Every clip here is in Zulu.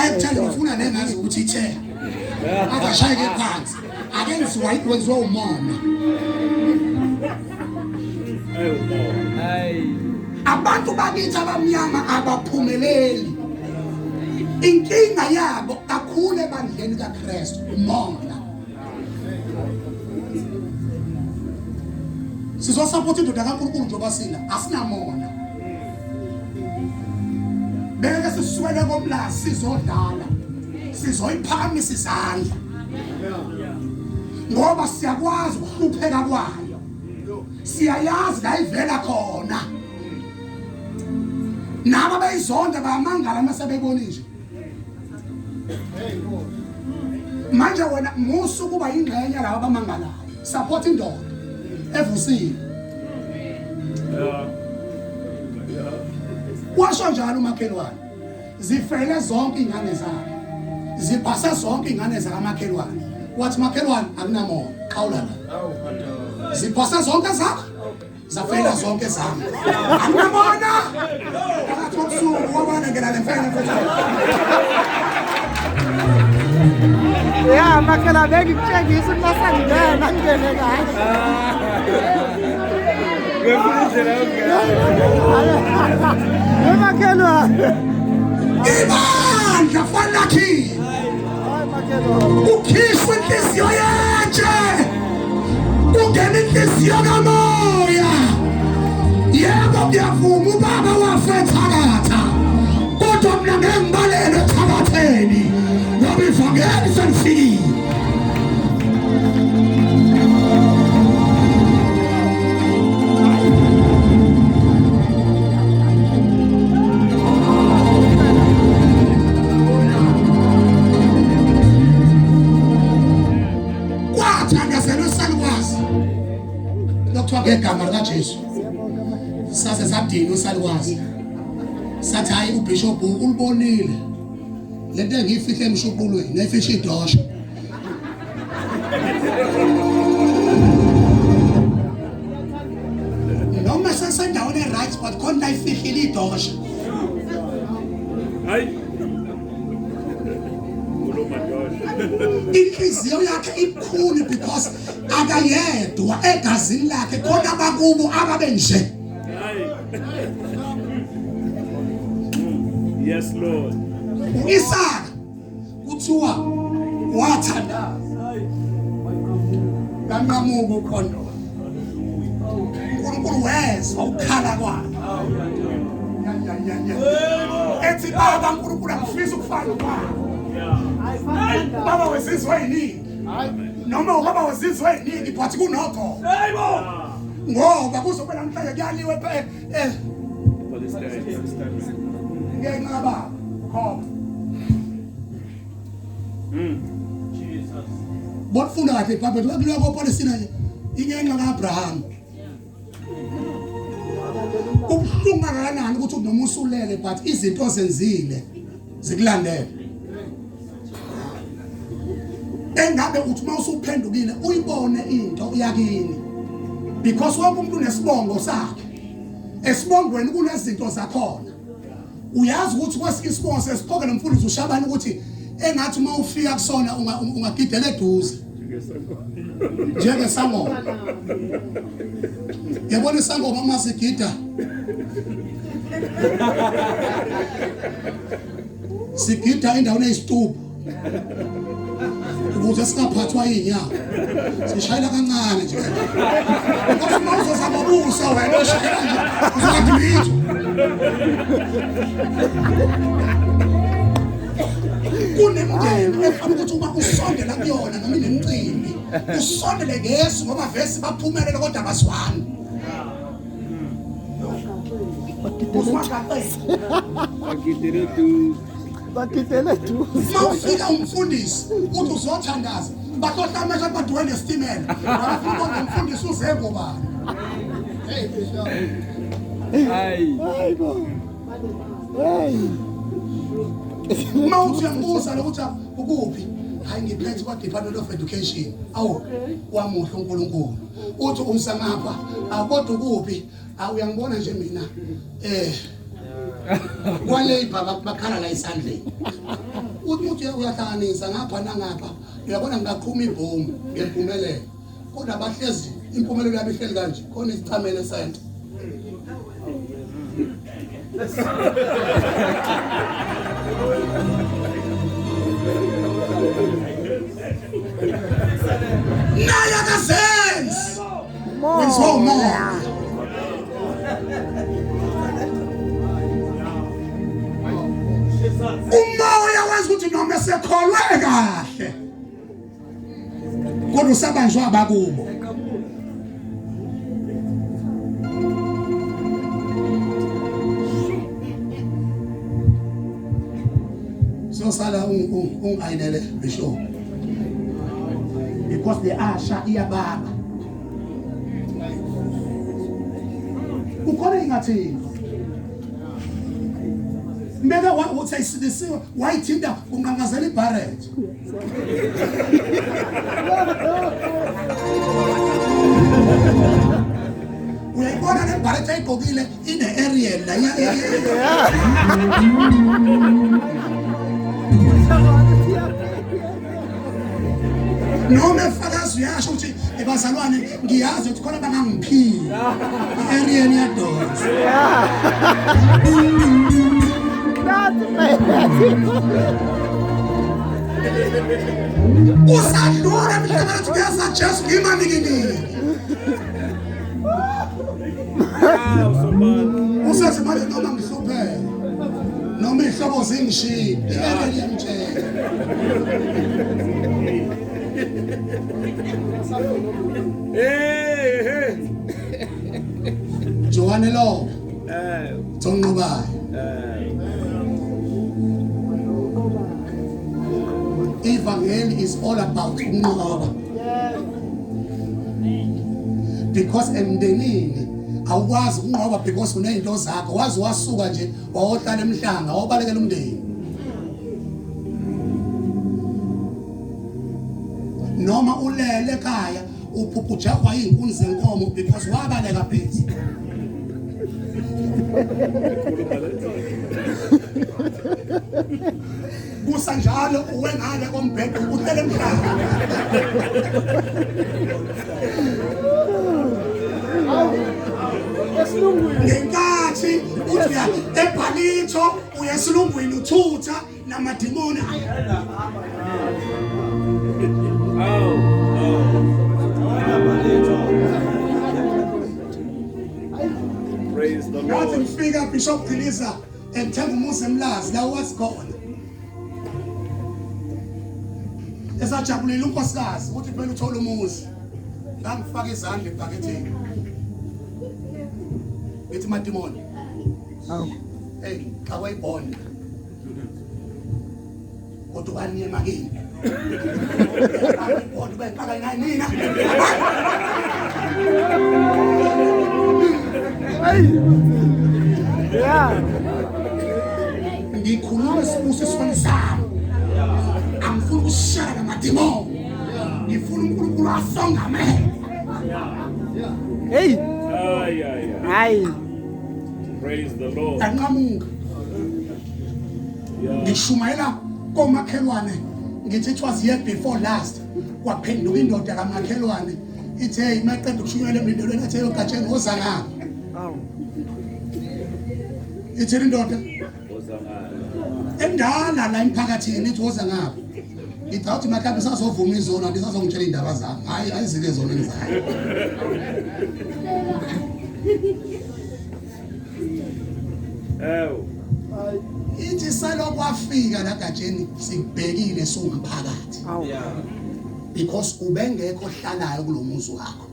ayekuthanda ngifuna nengazi ukuthi ithe akashayeke phansi akenziwa ikwenziwa umona abantu bakithi abamnyama abaphumeleli inkinga yabo kakhulu ebandleni kaKristu umona sizosupport indoda kaNkulunkulu njengoba sina asinamona beke siswele komlazi sizodlala sizoyiphakamisa isandla ngoba siyakwazi ukuhlupheka kwayo siyayazi la ivela khona nabo bayizonda bayamangala masebebonisha manje wena musu kuba ingxenye laba bamangalayo support indoda evusile washo njalo umakhelwane zifele zonke ingane zakhe ziphasa zonke ingane zakamakhelwane wathi makhelwane akunamona qhawula la ziphasa zonke zakhe zafela zonke zami akunamona akathi ubusuku wabana ngena lemfene mfethu ya makhelwane bekutshengisa umasangena ngene kahle makhelwane ibandla fanakhi ukhishwe inhliziyo yatshe kungena inhliziyo kamoya yebo kuyavuma ubaba wafethakatha kodwa mina ngengibalele ethakatheni ngoba ivangeli selifikile ngegama likaJesu sase sadini usalukwazi sathi hayi ubishop ulibonile lento engiyifihle emshuqulweni nayifisha idosha noma sasendaweni right but khona ifihlile idosha hayi inhliziyo yakhe ikhulu because akayedwa egazini lakhe khona bakubo ababe nje yes Lord uIsaka kuthiwa wathandaza kanqamuka ukhondo uNkulunkulu wezwa ukukhala kwakhe ethi baba uNkulunkulu angifisa ukufana kwakho baba wesizwe yini noma ubaba wesizwe yini but kunokho hayibo ngoba kuzobe namhlanje kuyaliwe ngenxa baba khona Jesus bofuna kahle baba kuliwa koPalestina nje ingenxa kaAbraham ubuhlungu kangakanani ukuthi noma usulele but izinto zenzile zikulandela engabe uthi mawusuphendukile uyibone into yakini because wonke umuntu unesibongo sakhe esibongweni kunezinto zakhona uyazi ukuthi kwesike isibongo sesiphoke nomfundisi uShabani ukuthi engathi uma ufika kusona ungagidela eduze njenge sangoma yabona isangoma uma sigida sigida endaweni eyisitubu ukuze singaphathwa inyawo sishayela kancane nje ngoba mawuzo sababusa wena ushayela nje uzathi litho kunemndeni efana ukuthi uma usondela kuyona noma inemicimbi usondele ngesu ngoba vese baphumelele kodwa abaswani bakidele tu mawufika umfundisi uthi uzothandaza bakhohla amehlo badwele esitimela bafuna umfundisi uze ngobani hey bishop hayi bo hey mawuthi uyambuza lokuthi ukuphi hayi ngiphethe kwa Department of Education awu wamuhle uNkulunkulu uthi umsamapha akodwa ukuphi awuyangibona nje mina kwale ibaba bakhala la esandleni ukuthi uyahlanganisa ngapha nangapha uyabona ngaqhuma ibhomu ngempumelelo kodwa bahlezi impumelelo yabihleli kanje khona isichamele sento Naya kazenzi wenziwa umoya umoya wenza ukuthi noma sekholwe kahle kodwa usabanjwa abakubo sala ungayinele bisho because the asha iyababa ukhona ingathi mbeka uthayisisiwe wayithinda unqanqazela ibarret uyayibona le barret ayigqokile ine Ariel la noma efakazi uyasho ukuthi ebazalwane ngiyazi ukuthi khona bangangiphila i-Ariel yadonsa usadlula mhlaba ukuthi kuyasajesa ngimanikini usathi manje noma ngihluphele noma ihlobo zingishide i-Ariel yamtshela hey Joanne lo Tonqobayo Evangel is all about unqoba because emndenini awukwazi unqoba because unezinto zakho wazi wasuka nje wayohlala emhlanga wabalekela umndeni noma ulele ekhaya uphuphujakwa izinkuni zenkomo because wabaleka phansi kusanjalo uwengale kombhede uhlele emhlanga ngenkathi uya eBhalitho uya esilungwini uthutha namadimoni Praise the Lord. Lord. Mfika Bishop Giliza emthenga umuzi emlazi la wasikhona. Esajabulela unkosikazi ukuthi phela uthola umuzi. Ngangifaka izandla ebhaketheni. Ngithi madimoni. Hey, awayibona. Kodwa kaniye makini. Awayibona bengaka nina. Yeah. Ngikhuluma isibusiso sami. Angifuni ukushara namadimoni. Ngifuna uNkulunkulu asongamele. Hey. Hayi. Praise the Lord. Anqamuka. Ngishumayela komakhelwane ngithi it was year before last kwaphenduka indoda kamakhelwane ithe hey maqeda ukushunyela emlindolweni athe yogatsheni woza ngapha ithi indoda endala la emphakathini ithi woza ngapha ngithawuthi makhambe sazovuma izona ndisazongitshela indaba zami hayi ayizike zona engizayo ithi salokwafika la gatsheni sibhekile somphakathi because ubengekho ohlalayo kulomuzi wakho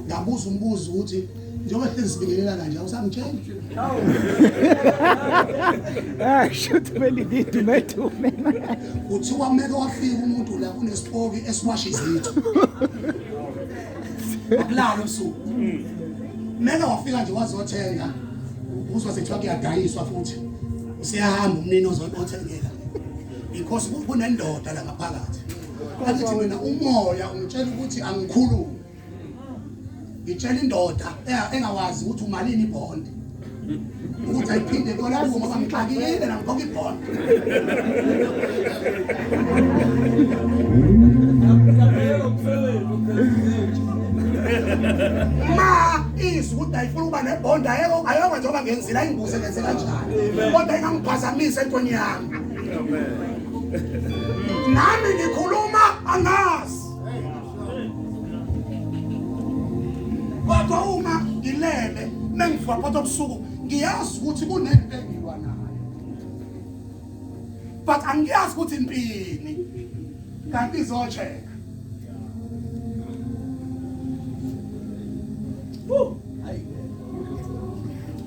ngabuza umbuzo ukuthi njengoba hlezi sibingelela kanje awusangitshela Should really need to make to me. uthiwa kumele wafika umuntu la unesipoki esiwasha izitho akulalo usuku mele wafika nje wazothenga uzwa sethiwa kuyadayiswa futhi usiyahamba umnini ozothengela because kunendoda la ngaphakathi athi mina umoya ungitshela ukuthi angikhulumi ngitshela indoda engawazi ukuthi umalini ibhondi ukuthi ayiphinde kona kubo ngoba ngixakile nangikhoke ibhondo ma izwi ukuthi ayifuna ukuba nebhondo ayokwenza njengoba ngenzile ayingibuze ngenze kanjani kodwa ingangiphazamisa entweni yami nami ngikhuluma angazi kodwa uma ngilele mengivuka phakathi kobusuku ngiyazi ukuthi kunento engilwa nayo but angiyazi ukuthi impini kanti izocheck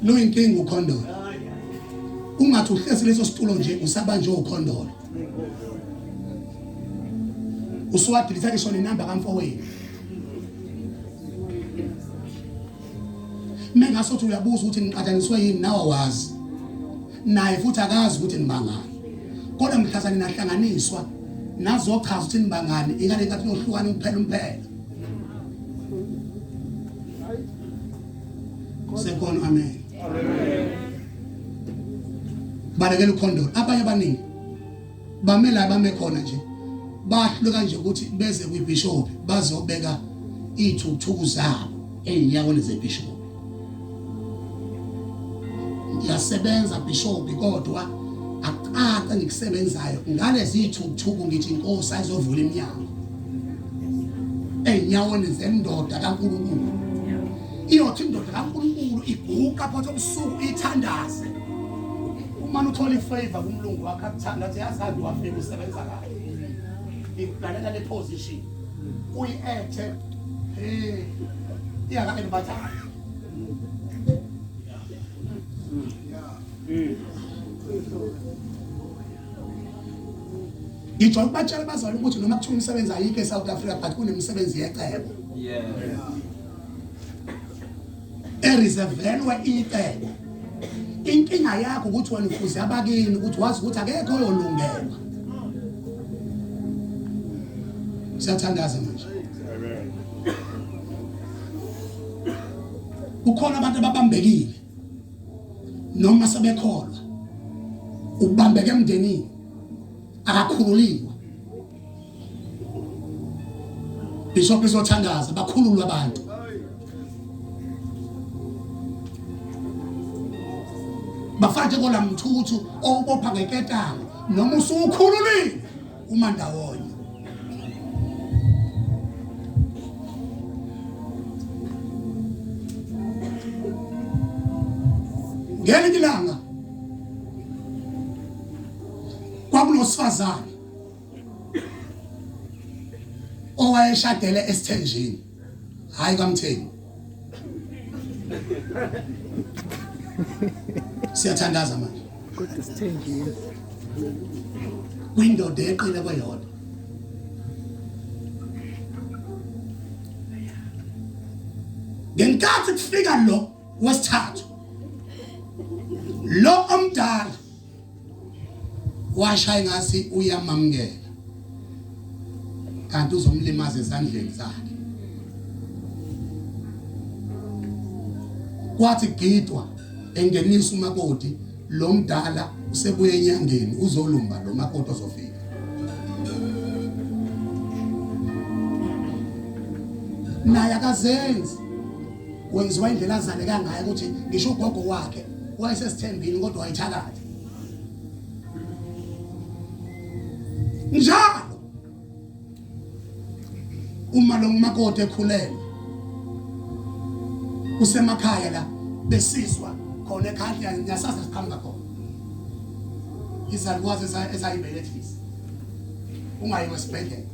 lo inkinga ukhondolo ungathi uhlezi leso situlo nje usaba nje ukhondolo usuwadilitha ngisho nenamba kamfowethu mengasothi uyabuza ukuthi niqhathaniswe yini nawe wazi naye futhi akazi ukuthi nibangani kodwa mhlazani nahlanganiswa nazochaza ukuthi nibangani ingane nkathi nohlukana umphela sekhona amen balekela ukhondolo abanye abaningi bamela bamekhona nje bahluka nje ukuthi beze kwibishop bazobeka ithuthuku zabo enyaweni zebishop ngiyasebenza bishop kodwa akaqa ngikusebenzayo ngalezi ithuthuku ngithi inkosi ayizovula iminyango enyaweni zendoda kaNkulunkulu iyothi indoda kaNkulunkulu iguqa phakathi kobusuku ithandaze uma uthola ifavor kumlungu wakhe akuthanda ukuthi yazazi wafika usebenza kahle ikugalela le position uyi-ethe iyaka enbathayo ngitsho ukubatshela bazali ukuthi noma kuthiwa umsebenzi ayikho eSouth Africa but kunemsebenzi yecebo eriservelwe icebo inkinga yakho ukuthi wena ufuze abakini ukuthi wazi ukuthi akekho oyolungelwa siyathandaza manje ukhona abantu ababambekile noma sebekholwa ubambeke emndenini akakhululiwe bishop izothandaza bakhululwe abantu bafate kola mthuthu obopha ngeketanga noma usukhululile uma ndawonye ngelinye ilanga kwakunosifazane owayeshadele esithenjini hayi kaMthengi siyathandaza manje kodwa sithenjini kwindoda eqile kweyodwa ngenkathi kufika lo wesithathu lo omdala washaya ngasi uyamamukela kanti uzomlimaza ezandleni zakhe kwathi gidwa engenisa umakoti lo mdala usebuye enyangeni uzolumba lo makoti ozofika naye akazenzi wenziwa indlela azaleka ngayo ukuthi ngisho ugogo wakhe wayesesithembini kodwa wayithakatha njalo uma lo makoti ekhulelwe usemakhaya la besizwa khona ekhaya nyasaza siqhamuka khona izalukwazi ezayibelethisa ungayi wesibhedlela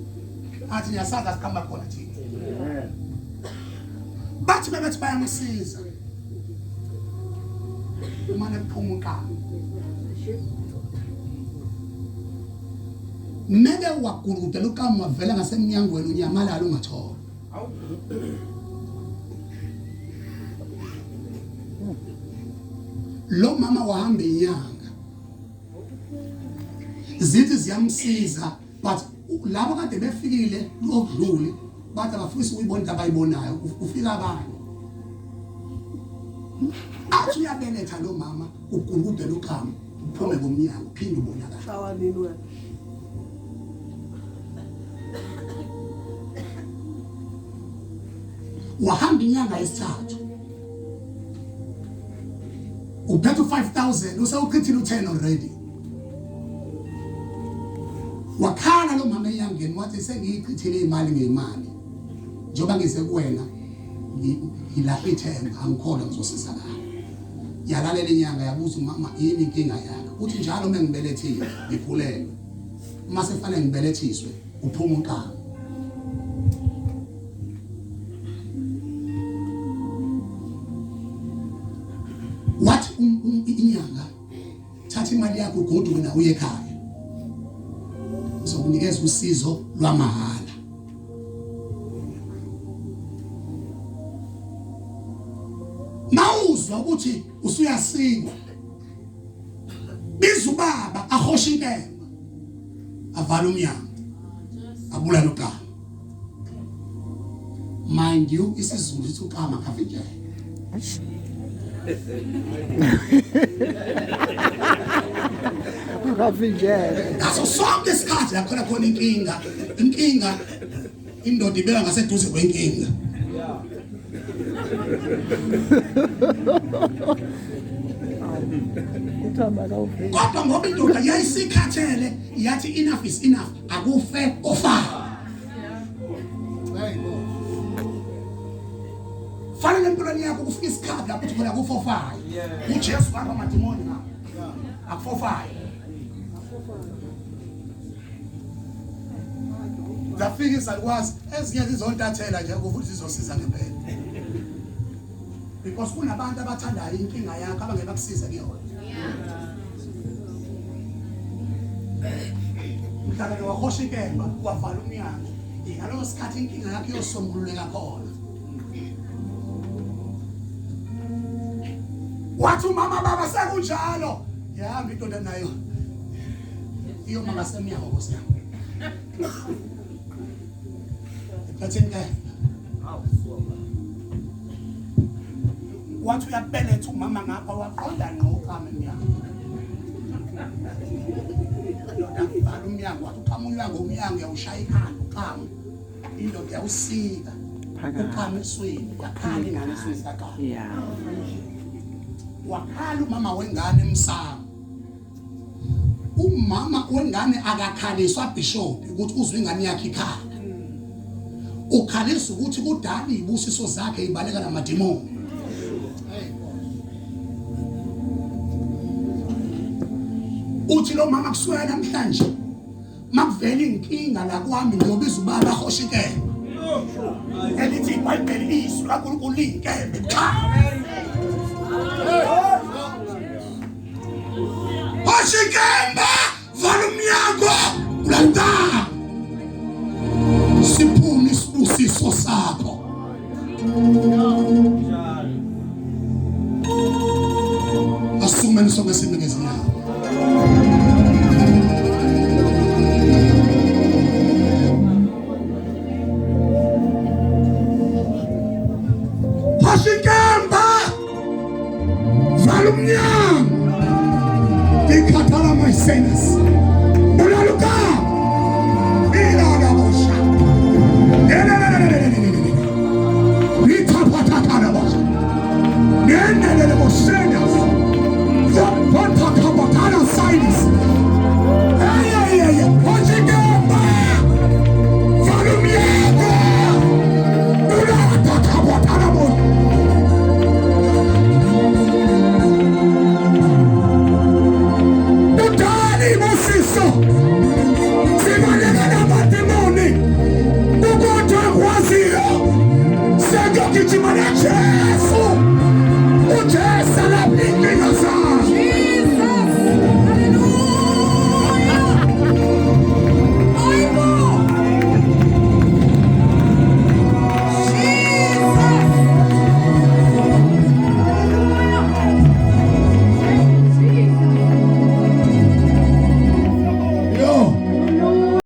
athi nyasaza siqhamuka khona thina bathi bebethi bayamsiza umane kuphuma uqala meke waguluda loqhamu wavela ngasemnyangweni unyamalala ungathola lo mama wahamba inyanga zithi ziyamsiza but labo kade befikile lokudlule bathi abafisa ukuyibona abayibonayo ufika abanye athi uyabeletha lo mama ugungudela uqhamu uphume komnyango uphinde ubonakala Shawanini wena. wahamba inyanga yesithathu uphethe 5,000 usewuchithile u10 already wakhala lo mama enyangeni wathi sengiyichithile imali ngemali njoba ngize kuwena ngilapha ithemba angikholwa ngizosizakala yalalela inyanga yabuza mama yini inkinga yakhe uthi njalo mengibelethile ngiphulelwe mase kufanele ngibelethiswe uphuma unkani wathi inyanga thatha imali yakho ugoduke na uye ekhaya uzokunikeza usizo lwamahala mawuzwa ukuthi usuyasingwa biza ubaba ahosha inkemba avala umnyango abulala uqama mind you isizulu sithi uqama khavinjela Ukavinjela. ngaso sonke isikhathi lapho khona inkinga indoda ibeka ngaseduze kwenkinga Uthamba kawuveli. kodwa ngoba indoda yayisikhathele yathi enough is enough akufe ofa fanele empilweni yakho kufika isikhathi lapho uthi khona kufofayo uJesu ngapha amadimoni ngapha akufofayo zafika izalukwazi ezinye zizontathela nje ukuthi zizosiza ngempela because kunabantu abathandayo inkinga yakho abangeke bakusize kuyona mhlawumbe wahosha inkemba wavala umnyango ngalo sikhathi inkinga yakho iyosombululeka khona wathi umama baba sekunjalo yahamba indoda nayo iyoma ngasemnyango ngosiyami Kathenga wathi uyabeletha umama ngapha waqonda ngqo uqama emnyango indoda ivala umnyango wathi uqama umnyango uyawushaya ikhanda uqama indoda yawusika uqama esweni yakhala ingane esweni sakhala wakhala umama wengane emsamo umama wengane akakhaliswa bishop ukuthi uzwe ingane yakhe ikhala ukhalisa ukuthi kudala ibusiso zakhe ibaleka namadimoni uthi lo mama kuswela namhlanje makuvela inkinga la kwami ngiyobiza ubaba ahoshike elithi iBhayibheli izwi laNkulunkulu linkembe cha hoshikemba vala umnyango ulanda siphume isibusiso sakho asume nisonke sinikeze inyawo hoshikemba vala umnyango dikhathala my sinners ulaluka ilagabosha litapatakarabosha neneleleboshenas vatakabotana sinis hoshikemba vala umnyango ulatakabotanabosa sibaleka namadimoni ukodwa kwaziyo sekugijima neJesu